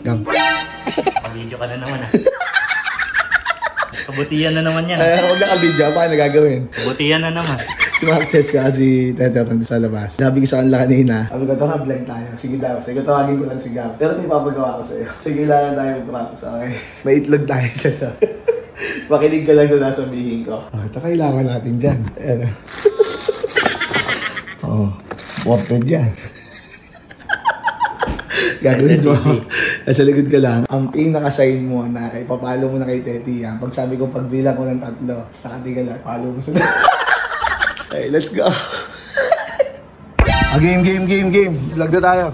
Gab. Video ka na naman ah. Kabutihan na naman yan. Huwag na ka-video. Paano nagagawin? Kabutihan na naman. Si Marquez kasi Tete sa labas. Sabi ko sa kanila kanina, sabi ko, vlog tayo. Sige daw. Sige, tawagin ko lang si Gab. Pero may papagawa ko sa'yo. Sige, kailangan tayo mag-practice. Okay. May itlog tayo dyan sa... Makinig ka lang sa nasabihin ko. Ito kailangan natin dyan. Ayan. Oo. Wapped yan. Gagawin mo. Nasa likod ka lang. Ang pinaka-sign mo na ipapalo mo na kay Teti yan. Pag sabi ko, pagbilang ko ng 3, basta ka lang, follow mo sila. Okay, let's go. Game. Vlog na tayo.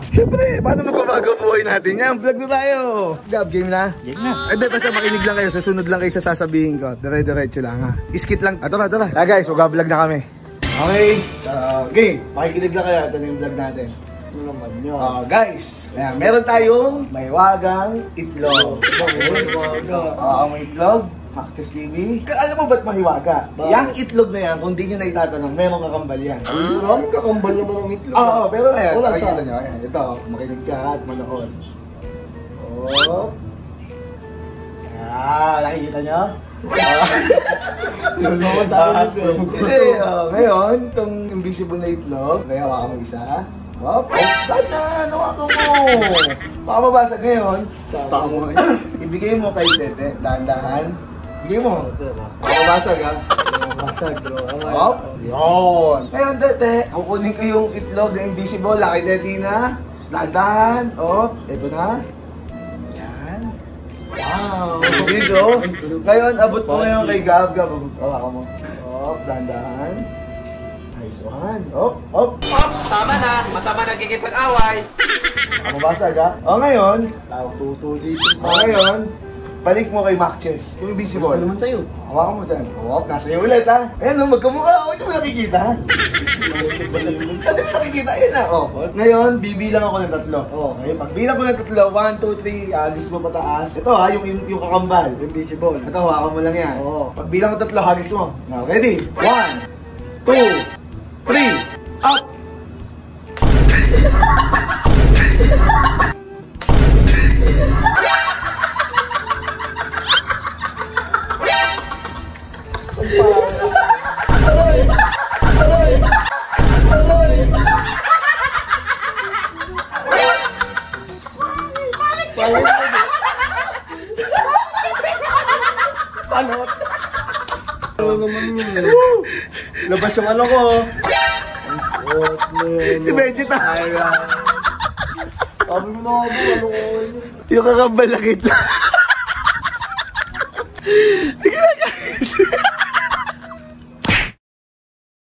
Siyempre, paano magbabago buhay natin yan? Vlog na tayo. Gab, game na? Game na. Hindi, basta makinig lang kayo. Susunod lang kayo sa sasabihin ko. Dire-diretso lang ha. Iskit lang. Tara. Guys, mag-vlog na kami. Okay. Game. Makikinig lang kayo. Ito na yung vlog natin. Ano naman yun? Guys, meron tayong mahiwagang itlog. May itlog. Marquez TV. Alam mo ba't mahiwaga? Yang itlog na yan, kung di nyo na itatanong, merong kakambal yan. Maraming kakambal naman ang itlog. Oo, pero ayan, wala nakikita sa... nyo. Ayan, ito, makinig ka at manood. Nakikita nyo? Ngayon, itong invisible na itlog, kaya hawakan mo isa. Dahan, hawakan mo! Baka mabasag ngayon. Ibigay mo kay Tete, dahan-dahan. Ibigay mo. Baka mabasag ha. Masag, bro. Yun. Ngayon, Tete, kukunin ko yung itlog na invisible. Kay Tete na. Dahan-dahan. Ito na. Yan. Wow. Dito. Ngayon, abot mo ngayon kay Gab. Hawakan mo. Dahan-dahan. Nice one. Ops, tama na. Masama nagkikipag-away. Mabasag ha? Ngayon, ngayon, balik mo kay Marquez. Yung invisible. Ano naman sa'yo? Hawakan mo dyan. Nasa iyo ulit ha? Ayan magkamukha. Hindi mo nakikita. Saan mo nakikita? Ayan na. Ngayon, bibilang ako ng 3. Okay, pagbilang ko ng 3, 1, 2, 3, alis mo pataas. Ito ha, yung kakambal. Invisible. Ito, hawakan mo lang yan. Pagbilang ko 3, halis mo. Ready? 1, 2, 3, up! Palot! Ano naman yun? Labas yung ano ko. Si Vegeta. Sabi mo na ako, yung kakambal na kita. Tignan guys.